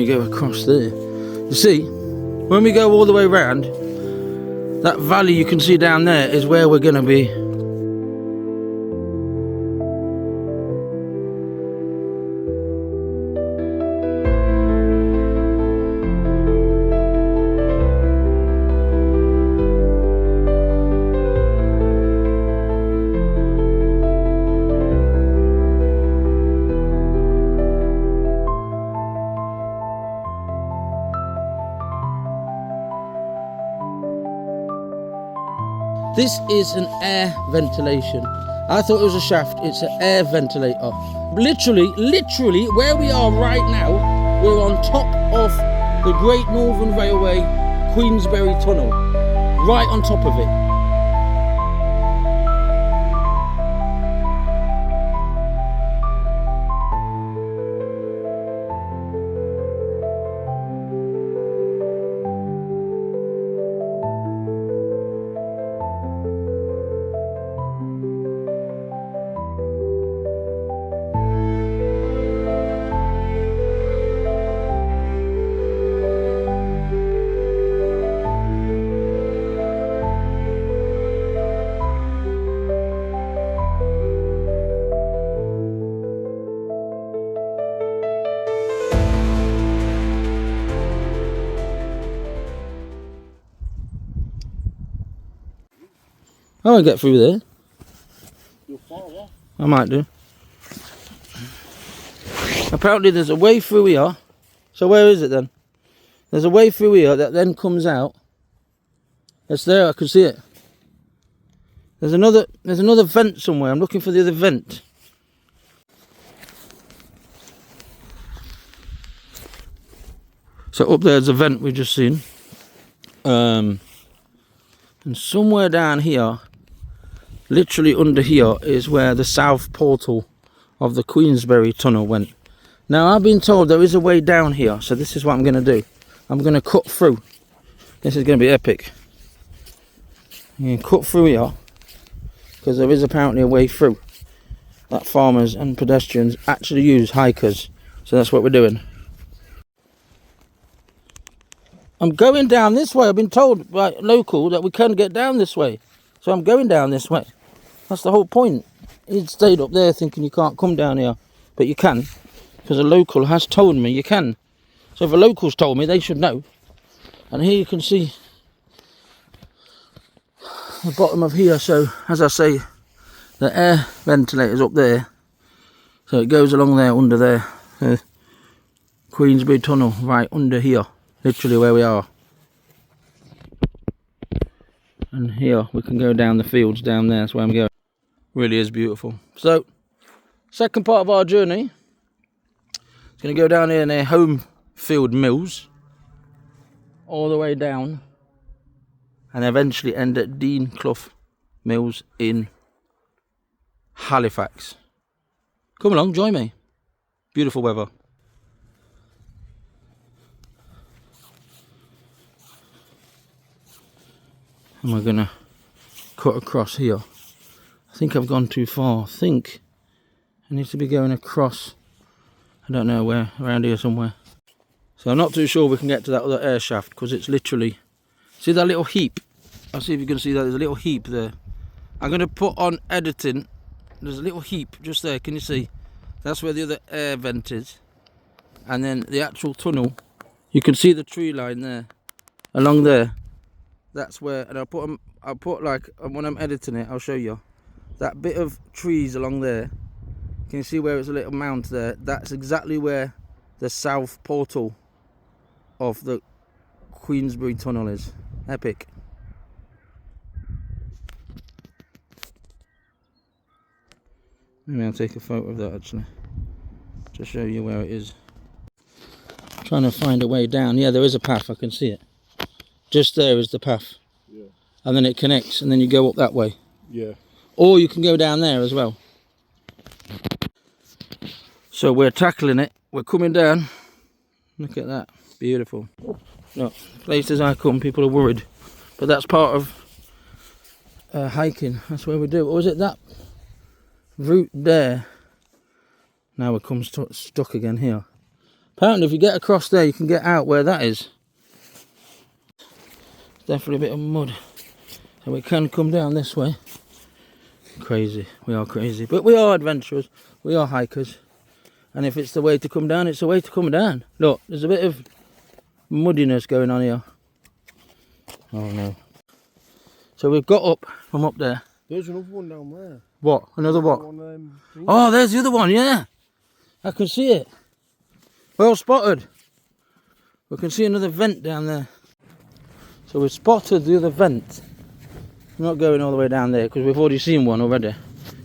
You go across there. You see, when we go all the way around, that valley you can see down there is where we're going to be. This is an air ventilation. I thought it was a shaft, it's an air ventilator. Literally, where we are right now, we're on top of the Great Northern Railway Queensbury Tunnel. Right on top of it. I won't get through there. You're far off. I might do. Apparently there's a way through here. So where is it then? There's a way through here that then comes out. It's there, I can see it. There's another vent somewhere. I'm looking for the other vent. So up there's a vent we've just seen. And somewhere down here, literally under here, is where the south portal of the Queensbury tunnel went. Now I've been told there is a way down here, so this is what I'm going to do. I'm going to cut through. This is going to be epic. You can cut through here, because there is apparently a way through that farmers and pedestrians actually use, hikers. So that's what we're doing. I'm going down this way. I've been told by local that we can get down this way. So I'm going down this way. That's the whole point. He'd stayed up there thinking you can't come down here. But you can. Because a local has told me you can. So if a local's told me, they should know. And here you can see the bottom of here. So as I say, the air ventilator's up there. So it goes along there, under there. Queensbury Tunnel, right under here. Literally where we are. And here we can go down the fields down there. That's where I'm going. Really is beautiful. So, second part of our journey. It's going to go down here near Holmfield Mills. All the way down. And eventually end at Dean Clough Mills in Halifax. Come along, join me. Beautiful weather. And we're going to cut across here. I think I've gone too far. I think I need to be going across. I don't know where, around here somewhere. So I'm not too sure we can get to that other air shaft because it's literally... See that little heap? I'll see if you can see that. There's a little heap there. I'm going to put on editing. There's a little heap just there. Can you see? That's where the other air vent is. And then the actual tunnel. You can see the tree line there. Along there. That's where, and I'll put like, when I'm editing it, I'll show you that bit of trees along there. Can you see where it's a little mount there? That's exactly where the south portal of the Queensbury Tunnel is. Epic. Maybe I'll take a photo of that actually, to show you where it is. I'm trying to find a way down. Yeah, there is a path, I can see it. Just there is the path. Yeah. And then it connects and then you go up that way. Yeah. Or you can go down there as well. So we're tackling it. We're coming down. Look at that. Beautiful. No, places I come, people are worried. But that's part of hiking. That's where we do. Or was it that route there? Now we're stuck again here. Apparently if you get across there you can get out where that is. Definitely a bit of mud. So we can come down this way. Crazy, we are crazy. But we are adventurers, we are hikers. And if it's the way to come down, it's the way to come down. Look, there's a bit of muddiness going on here. Oh no. So we've got up from up there. There's another one down there. What? Another what? One, Oh, there's the other one, yeah. I can see it. Well spotted. We can see another vent down there. So we've spotted the other vent. I'm not going all the way down there because we've already seen one already.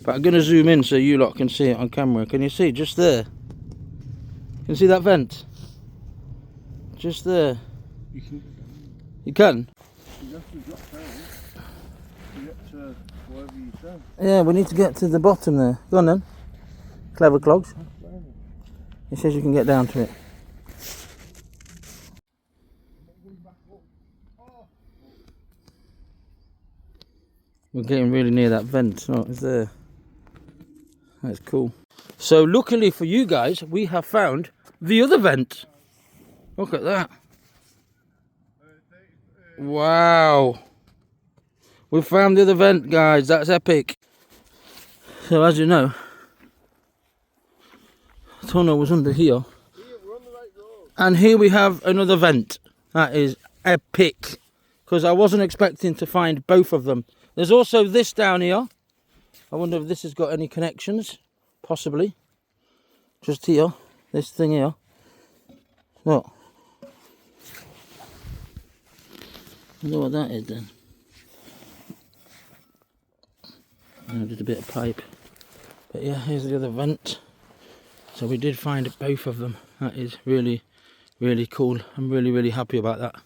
But I'm going to zoom in so you lot can see it on camera. Can you see? Just there. Can you see that vent? Just there. You can. You can? You have to drop down to get to wherever you can. Yeah, we need to get to the bottom there. Go on then. Clever clogs. It says you can get down to it. We're getting really near that vent. Oh, it's there. That's cool. So luckily for you guys, we have found the other vent. Look at that. Wow. We found the other vent, guys. That's epic. So as you know, the tunnel was under here. And here we have another vent. That is epic. Because I wasn't expecting to find both of them. There's also this down here. I wonder if this has got any connections. Possibly. Just here. This thing here. Look. I wonder what that is then. Just a bit of pipe. But yeah, here's the other vent. So we did find both of them. That is really, really cool. I'm really, really happy about that.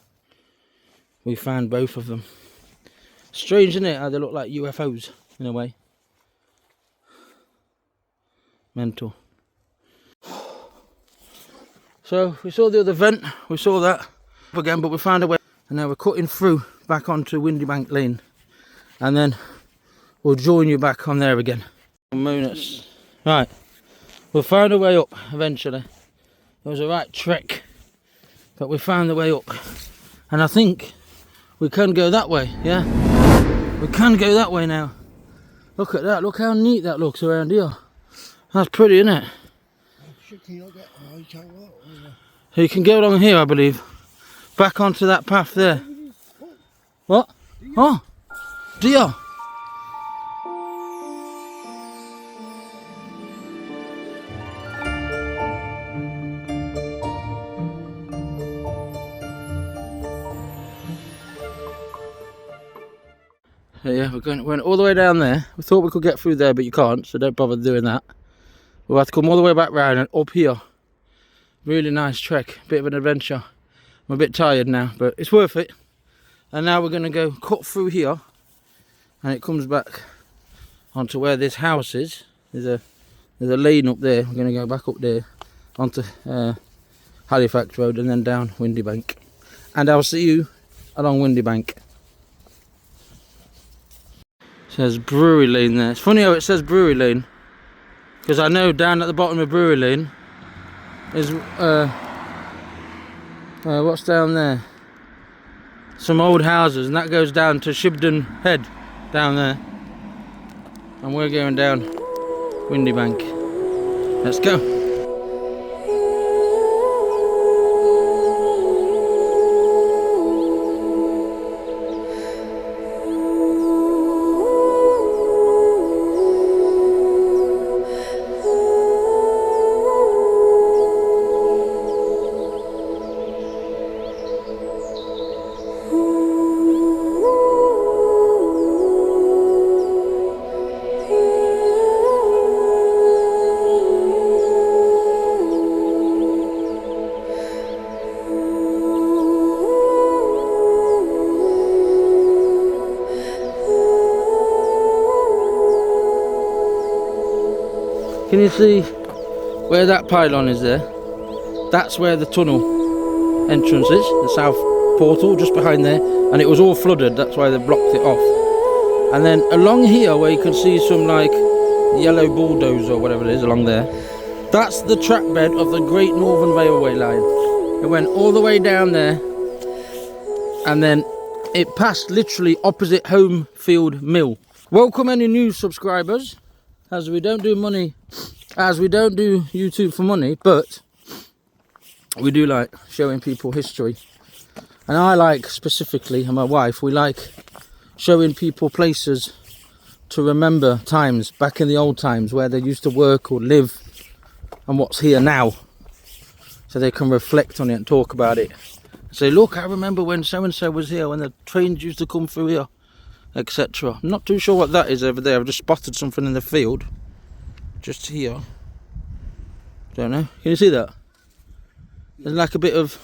We found both of them. Strange, isn't it, how they look like UFOs in a way. Mental. So we saw the other vent, we saw that again, but we found a way. And now we're cutting through back onto Windybank Lane. And then we'll join you back on there again. Minutes. Right, we'll find a way up eventually. It was a right trek, but we found the way up. And I think we can go that way, yeah? We can go that way now. Look at that, look how neat that looks around here. That's pretty, isn't it? So you can go along here, I believe. Back onto that path there. What? Oh, deer. So yeah, we're going all the way down there. We thought we could get through there, but you can't, so don't bother doing that. We'll have to come all the way back round and up here. Really nice trek, bit of an adventure. I'm a bit tired now, but it's worth it. And now we're going to go cut through here, and it comes back onto where this house is. There's a lane up there. We're going to go back up there onto Halifax Road and then down Windybank. And I'll see you along Windybank. Says Brewery Lane there. It's funny how it says Brewery Lane, because I know down at the bottom of Brewery Lane is what's down there? Some old houses, and that goes down to Shibden Head down there. And we're going down Windybank. Let's go. Can you see where that pylon is there? That's where the tunnel entrance is, the south portal, just behind there. And it was all flooded, that's why they blocked it off. And then along here, where you can see some like yellow bulldozer or whatever it is along there, That's the track bed of the Great Northern Railway line. It went all the way down there, and then it passed literally opposite Holmfield Mill. Welcome any new subscribers, as we don't do YouTube for money, but we do like showing people history. And I like specifically, and my wife, we like showing people places to remember times back in the old times where they used to work or live, and what's here now, so they can reflect on it and talk about it. Say, look, I remember when so and so was here, when the trains used to come through here, etc. I'm not too sure what that is over there. I've just spotted something in the field just here. Don't know, can you see that? There's like a bit of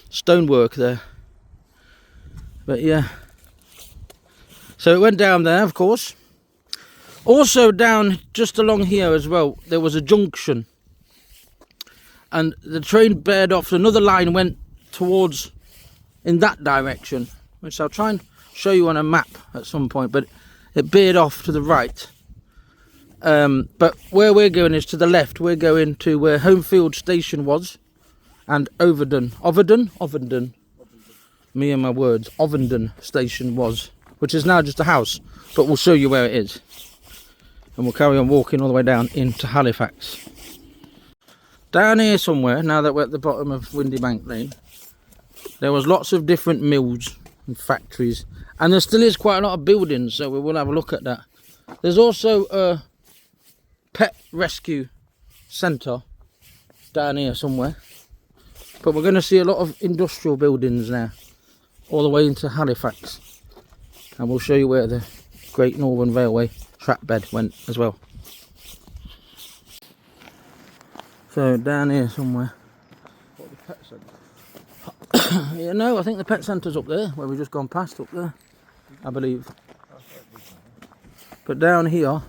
stonework there, but yeah. So it went down there, of course. Also down just along here as well, there was a junction, and the train bared off. Another line went towards in that direction, which I'll try and show you on a map at some point, but it bared off to the right. But where we're going is to the left. We're going to where Holmfield station was, and Ovenden, me and my words, Ovenden station was, which is now just a house, but we'll show you where it is. And we'll carry on walking all the way down into Halifax. Down here somewhere, now that we're at the bottom of Windy Bank Lane, there was lots of different mills and factories, and there still is quite a lot of buildings, so we will have a look at that. There's also a pet rescue centre down here somewhere, but we're going to see a lot of industrial buildings now, all the way into Halifax, and we'll show you where the Great Northern Railway track bed went as well. So down here somewhere. What, the pet centre? Yeah, no, I think the pet centre's up there, where we've just gone past up there, I believe. But down here,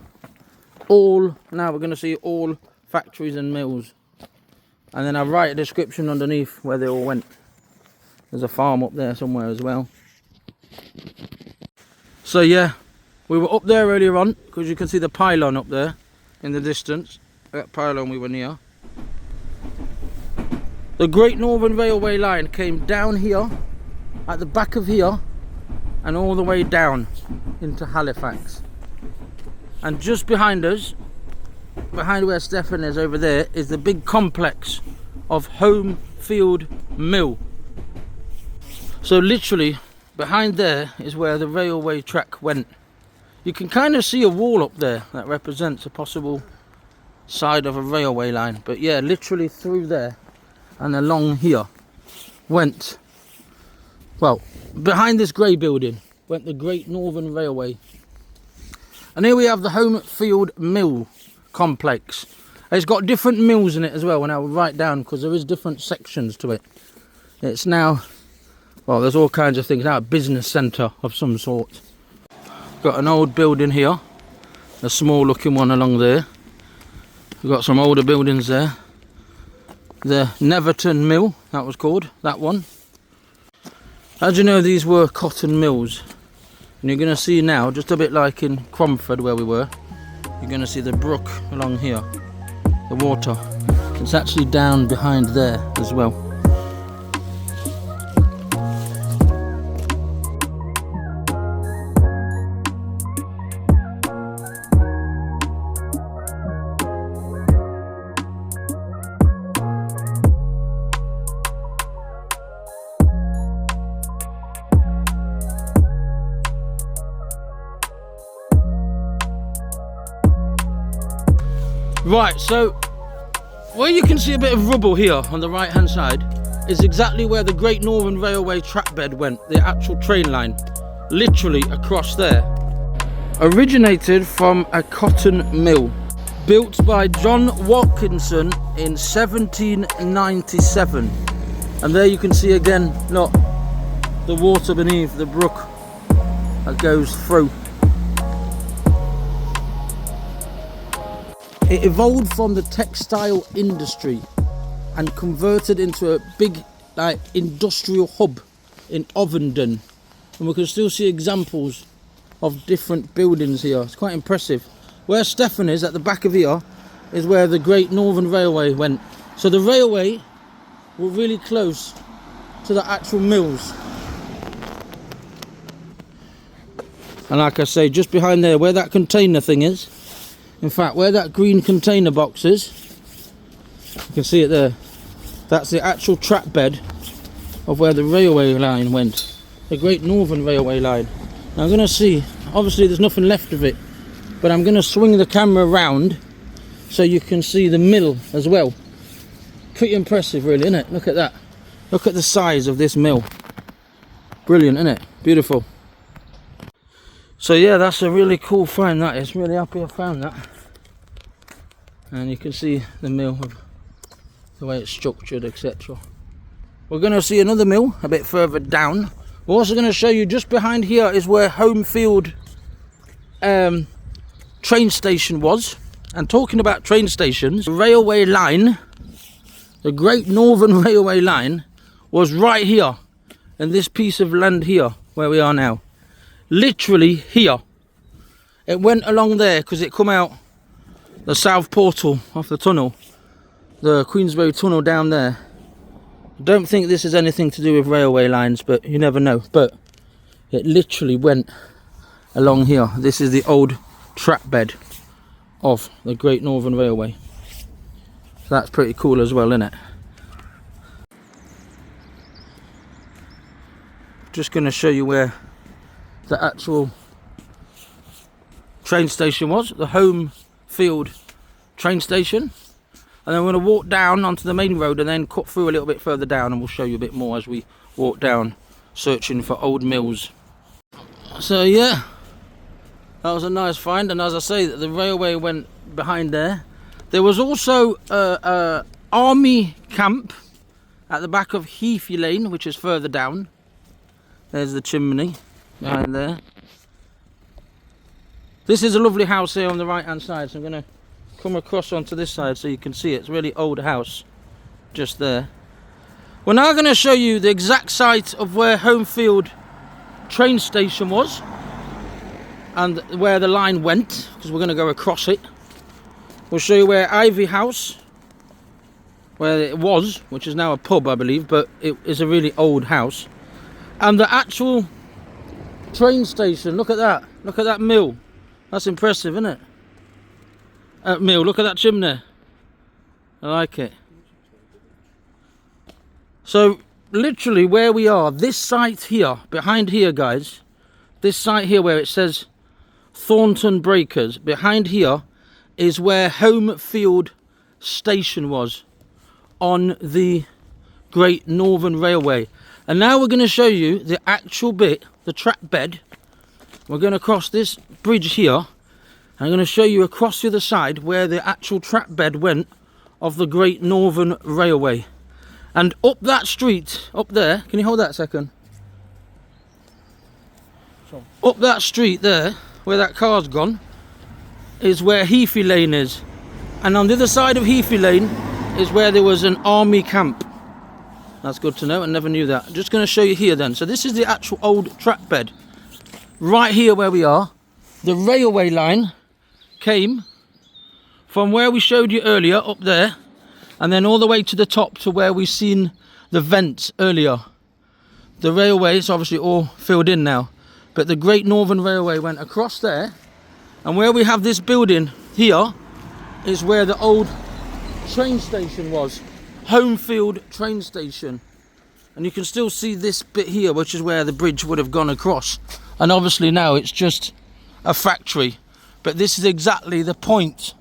now we're going to see all factories and mills. And then I'll write a description underneath where they all went. There's a farm up there somewhere as well. So yeah, we were up there earlier on, because you can see the pylon up there in the distance. That pylon we were near. The Great Northern Railway line came down here, at the back of here, and all the way down into Halifax. And just behind us, behind where Stefan is over there, is the big complex of Holmfield Mill. So literally, behind there is where the railway track went. You can kind of see a wall up there that represents a possible side of a railway line. But yeah, literally through there and along here went, well, behind this grey building went the Great Northern Railway. And here we have the Holmfield Mill complex. It's got different mills in it as well, and I will write down because there is different sections to it. It's now, well, there's all kinds of things now, a business centre of some sort. Got an old building here, a small looking one along there. We've got some older buildings there. The Netherton Mill, that was called, that one. As you know, these were cotton mills. And you're going to see now, just a bit like in Cromford where we were, you're going to see the brook along here, the water. It's actually down behind there as well. Right, so where you can see a bit of rubble here on the right hand side is exactly where the Great Northern Railway track bed went, the actual train line, literally across there. Originated from a cotton mill built by John Watkinson in 1797, and there you can see again, look, the water beneath, the brook that goes through. It evolved from the textile industry and converted into a big industrial hub in Ovenden, and we can still see examples of different buildings here. It's quite impressive. Where Stefan is at the back of here is where the Great Northern Railway went. So the railway were really close to the actual mills. And like I say, just behind there, where that container thing is, in fact, where that green container box is, you can see it there, that's the actual track bed of where the railway line went, the Great Northern Railway line. Now I'm going to see, obviously there's nothing left of it, but I'm going to swing the camera around so you can see the mill as well. Pretty impressive really, isn't it? Look at that. Look at the size of this mill. Brilliant, isn't it? Beautiful. So yeah, that's a really cool find, that is. Really happy I found that. And you can see the mill, the way it's structured, etc. We're going to see another mill a bit further down. We're also going to show you just behind here is where Holmfield train station was. And talking about train stations, the railway line, the Great Northern Railway line, was right here in this piece of land here where we are now. Literally here. It went along there because it come out the south portal of the tunnel, the Queensbury tunnel down there. I don't think this has anything to do with railway lines, but you never know. But it literally went along here. This is the old track bed of the Great Northern Railway. So that's pretty cool as well, isn't it? Just going to show you where the actual train station was, the Holmfield train station. And then we're going to walk down onto the main road and then cut through a little bit further down, and we'll show you a bit more as we walk down searching for old mills. So yeah, that was a nice find, and as I say, the railway went behind there. There was also a army camp at the back of Heathy Lane, which is further down. There's the chimney behind there. This is a lovely house here on the right hand side, so I'm going to come across onto this side so you can see it. It's a really old house just there. We're now going to show you the exact site of where Holmfield train station was and where the line went, because we're going to go across it. We'll show you where Evri House, where it was, which is now a pub I believe, but it is a really old house. And the actual train station, look at that mill. That's impressive, isn't it? Mill, look at that chimney. I like it. So literally where we are, this site here, behind here guys, this site here where it says Thornton Breakers, behind here is where Holmfield station was on the Great Northern Railway. And now we're going to show you the actual bit, the track bed. We're going to cross this bridge here. And I'm going to show you across the other side where the actual track bed went of the Great Northern Railway. And up that street, up there, can you hold that a second? Sure. Up that street there, where that car's gone, is where Heathy Lane is. And on the other side of Heathy Lane is where there was an army camp. That's good to know, I never knew that. I'm just going to show you here then. So this is the actual old track bed. Right here where we are, the railway line came from where we showed you earlier, up there, and then all the way to the top to where we seen the vents earlier. The railway is obviously all filled in now, but the Great Northern Railway went across there, and where we have this building here is where the old train station was. Holmfield train station. And you can still see this bit here, which is where the bridge would have gone across. And obviously now it's just a factory. But this is exactly the point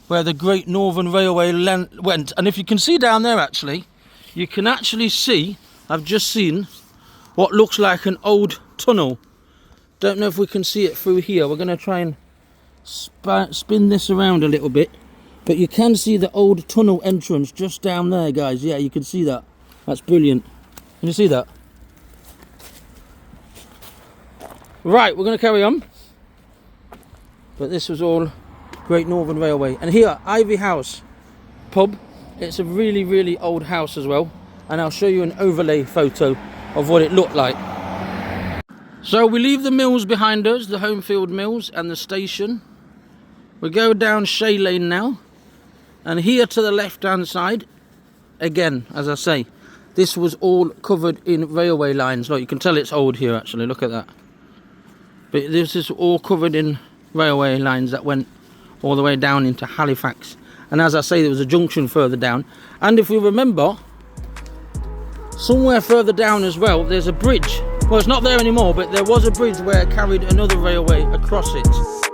where the Great Northern Railway went. And if you can see down there actually, you can actually see, I've just seen what looks like an old tunnel. Don't know if we can see it through here. We're going to try and spin this around a little bit. But you can see the old tunnel entrance just down there, guys. Yeah, you can see that. That's brilliant. Can you see that? Right, we're going to carry on. But this was all Great Northern Railway. And here, Evri House pub. It's a really, really old house as well. And I'll show you an overlay photo of what it looked like. So we leave the mills behind us, the Holmfield mills and the station. We go down Shay Lane now. And here to the left hand side, again, as I say, this was all covered in railway lines. Look, you can tell it's old here actually, look at that. But this is all covered in railway lines that went all the way down into Halifax. And as I say, there was a junction further down. And if we remember, somewhere further down as well, there's a bridge. Well, it's not there anymore, but there was a bridge where it carried another railway across it.